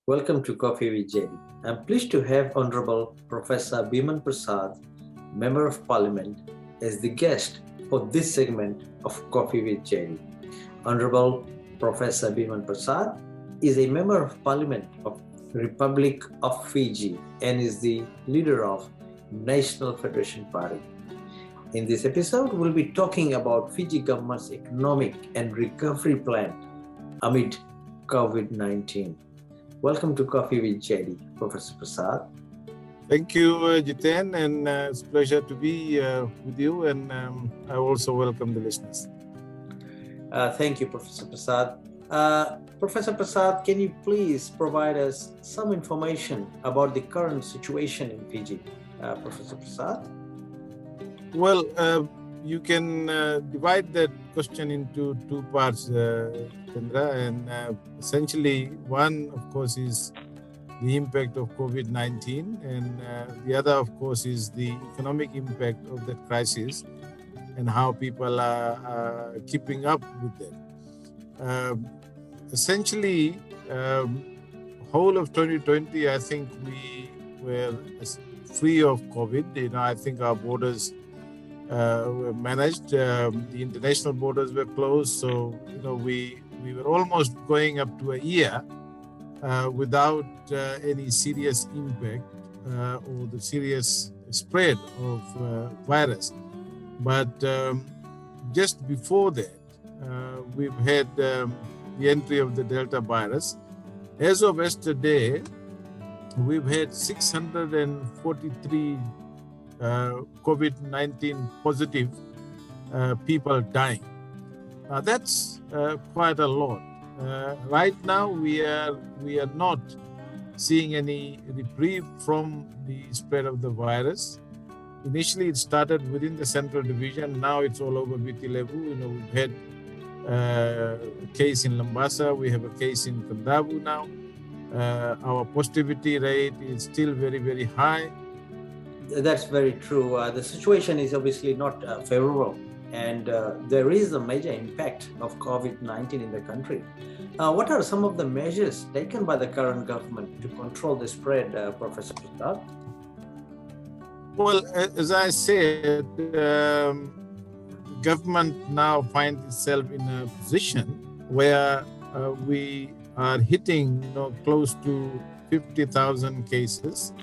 Welcome to Coffee with JD. I'm pleased to have Honorable Professor Biman Prasad, Member of Parliament, as the guest for this segment of Coffee with JD. Honorable Professor Biman Prasad is a Member of Parliament of Republic of Fiji and is the leader of National Federation Party. In this episode, we'll be talking about Fiji government's economic and recovery plan amid COVID-19. Welcome to Coffee with JD, Professor Prasad. Thank you, Jiten, and it's a pleasure to be with you, and I also welcome the listeners. Thank you, Professor Prasad. Professor Prasad, can you please provide us some information about the current situation in Fiji? Professor Prasad? Well, you can divide that question into two parts, Jitendra, and essentially one, of course, is the impact of COVID-19, and the other, of course, is the economic impact of that crisis and how people are keeping up with that. Essentially, whole of 2020, I think we were free of COVID. I think our borders were managed. The international borders were closed, so we were almost going up to a year without any serious impact or the serious spread of virus. But just before that, we've had the entry of the Delta virus. As of yesterday, we've had 643 COVID-19 positive people dying. Now that's quite a lot. Right now, we are not seeing any reprieve from the spread of the virus. Initially, it started within the Central Division. Now it's all over Viti Levu. We've had a case in Lambasa. We have a case in Kandavu now. Our positivity rate is still very, very high. That's very true. The situation is obviously not favorable, and there is a major impact of COVID-19 in the country. What are some of the measures taken by the current government to control the spread, Professor Prasad? Well, as I said, government now finds itself in a position where we are hitting close to 50,000 cases.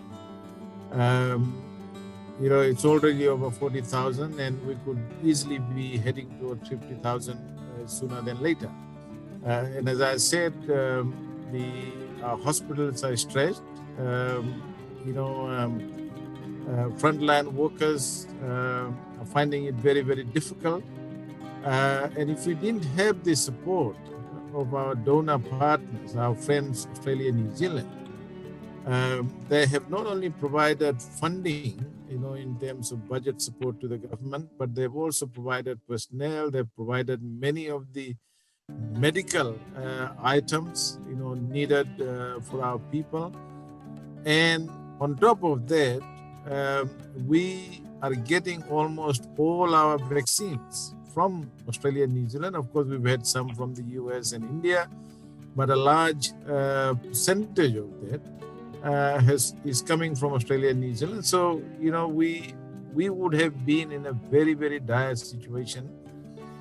It's already over 40,000, and we could easily be heading towards 50,000 sooner than later. And as I said, the hospitals are stretched. Frontline workers are finding it very, very difficult. And if we didn't have the support of our donor partners, our friends, Australia and New Zealand, they have not only provided funding, in terms of budget support to the government, but they've also provided personnel. They've provided many of the medical items, needed for our people. And on top of that, we are getting almost all our vaccines from Australia and New Zealand. Of course, we've had some from the US and India, but a large percentage of that is coming from Australia and New Zealand. So, we would have been in a very, very dire situation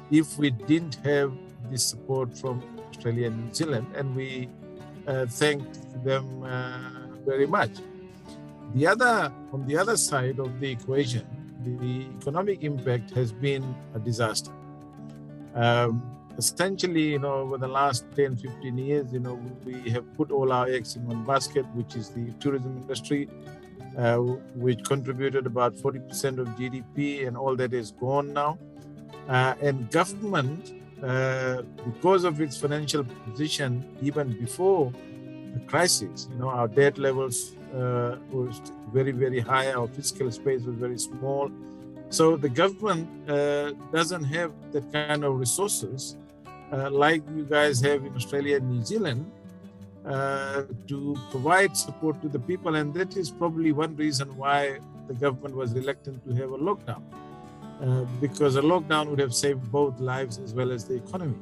if we didn't have this support from Australia and New Zealand, and we thank them very much. On the other side of the equation, the economic impact has been a disaster. Essentially, over the last 10, 15 years, we have put all our eggs in one basket, which is the tourism industry, which contributed about 40% of GDP, and all that is gone now. And government, because of its financial position, even before the crisis, our debt levels was very, very high. Our fiscal space was very small. So the government doesn't have that kind of resources like you guys have in Australia and New Zealand to provide support to the people. And that is probably one reason why the government was reluctant to have a lockdown, because a lockdown would have saved both lives as well as the economy.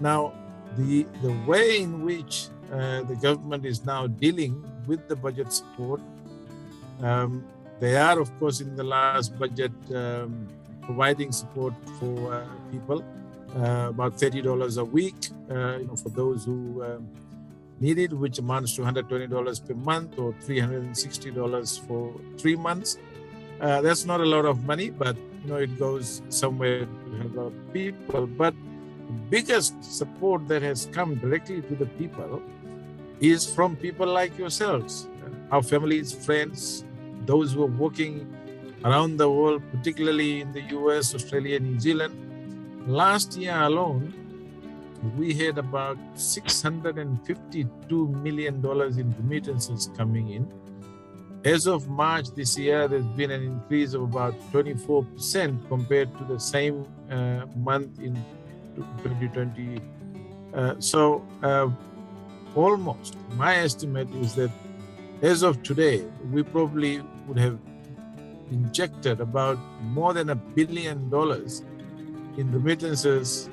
Now, the way in which the government is now dealing with the budget support. They are, of course, in the last budget providing support for people, about $30 a week, for those who need it, which amounts to $120 per month or $360 for 3 months. That's not a lot of money, but it goes somewhere to help a lot of people. But the biggest support that has come directly to the people is from people like yourselves, our families, friends, those who are working around the world, particularly in the US, Australia, New Zealand. Last year alone, we had about $652 million in remittances coming in. As of March this year, there's been an increase of about 24% compared to the same month in 2020. Almost, my estimate is that as of today, we probably would have injected about more than $1 billion in remittances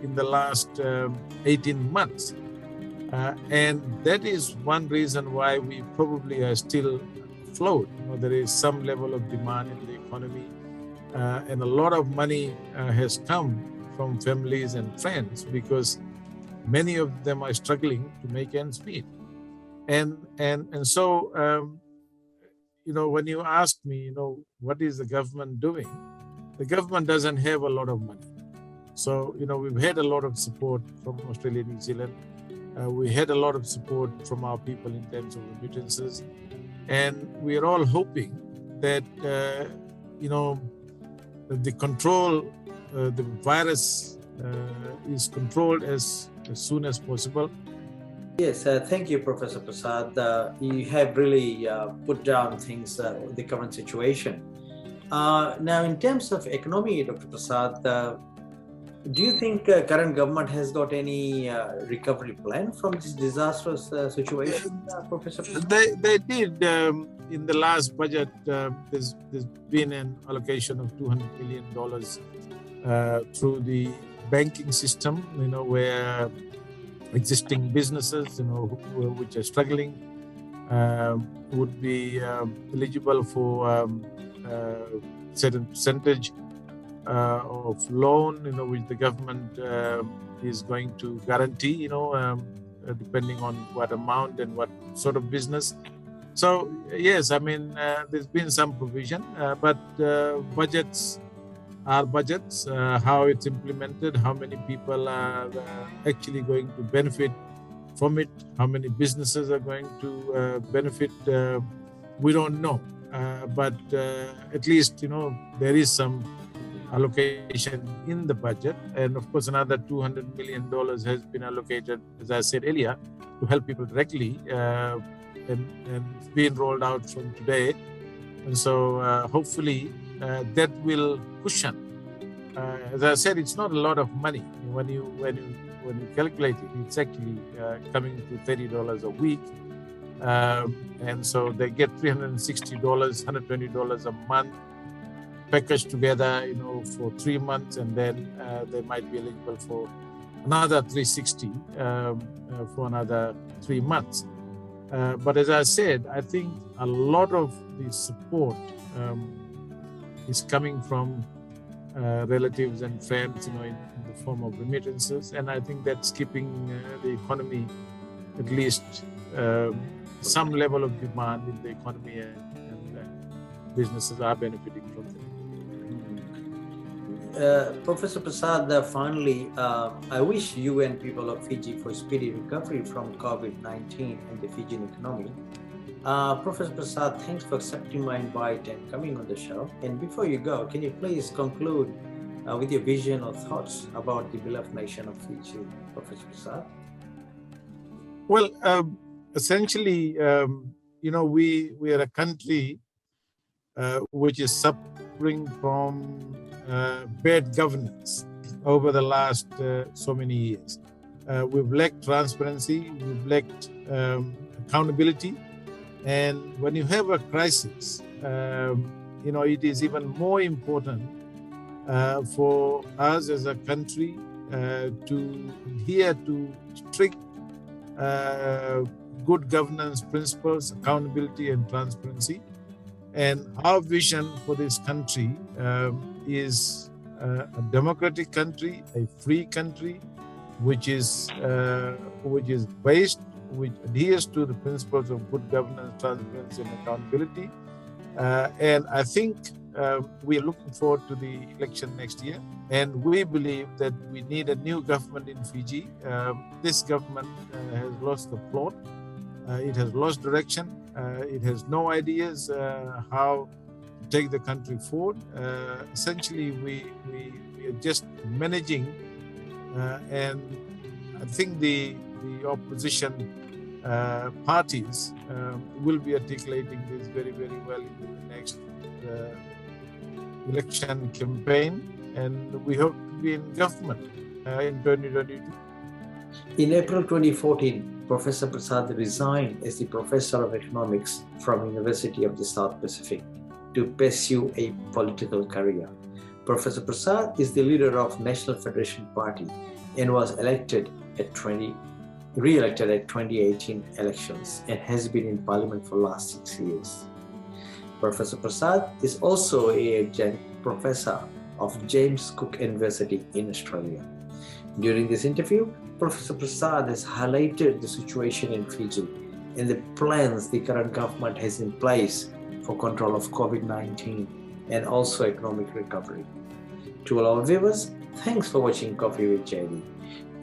in the last 18 months. And that is one reason why we probably are still afloat. There is some level of demand in the economy, and a lot of money has come from families and friends because many of them are struggling to make ends meet. And so, when you ask me, what is the government doing? The government doesn't have a lot of money. So, we've had a lot of support from Australia, New Zealand. We had a lot of support from our people in terms of remittances. And we are all hoping that, the control, the virus is controlled as soon as possible. Yes, thank you, Professor Prasad. You have really put down things, the current situation. Now, in terms of economy, Dr. Prasad, do you think current government has got any recovery plan from this disastrous situation, Professor Prasad? They did. In the last budget, there's been an allocation of $200 million through the banking system, where existing businesses, which are struggling, would be eligible for certain percentage of loan, which the government is going to guarantee, depending on what amount and what sort of business. So yes, there's been some provision, but budgets are budgets. How it's implemented, how many people are actually going to benefit from it, how many businesses are going to benefit, we don't know. But at least, there is some allocation in the budget. And of course, another $200 million has been allocated, as I said earlier, to help people directly. And it's being rolled out from today. And so hopefully that will cushion. As I said, it's not a lot of money. When you calculate it, it's actually coming to $30 a week. And so they get $360, $120 a month packaged together, for 3 months, and then they might be eligible for another $360 for another 3 months. But as I said, I think a lot of the support is coming from relatives and friends, in the form of remittances, and I think that's keeping the economy, at least some level of demand in the economy, and businesses are benefiting from it. Professor Prasad, finally, I wish you and people of Fiji for speedy recovery from COVID-19 and the Fijian economy. Professor Prasad, thanks for accepting my invite and coming on the show. And before you go, can you please conclude with your vision or thoughts about the beloved nation of Fiji, Professor Prasad? Well, essentially, we are a country which is suffering from bad governance over the last so many years. We've lacked transparency, we've lacked accountability, and when you have a crisis, it is even more important for us as a country to adhere to strict good governance principles, accountability and transparency. And our vision for this country is a democratic country, a free country, which is based, which adheres to the principles of good governance, transparency, and accountability. And I think we are looking forward to the election next year. And we believe that we need a new government in Fiji. This government has lost the plot. It has lost direction. It has no ideas how to take the country forward. Essentially, we are just managing, and I think the opposition parties will be articulating this very, very well in the next election campaign, and we hope to be in government in 2022. In April 2014, Professor Prasad resigned as the Professor of Economics from University of the South Pacific to pursue a political career. Professor Prasad is the leader of National Federation Party and was re-elected at 2018 elections and has been in Parliament for the last 6 years. Professor Prasad is also a adjunct professor of James Cook University in Australia. During this interview, Professor Prasad has highlighted the situation in Fiji and the plans the current government has in place for control of COVID-19 and also economic recovery. To all our viewers, thanks for watching Coffee with JD,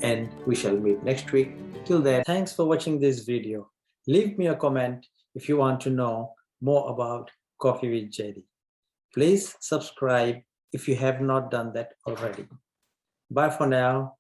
and we shall meet next week. Till then, thanks for watching this video. Leave me a comment if you want to know more about Coffee with JD. Please subscribe if you have not done that already. Bye for now.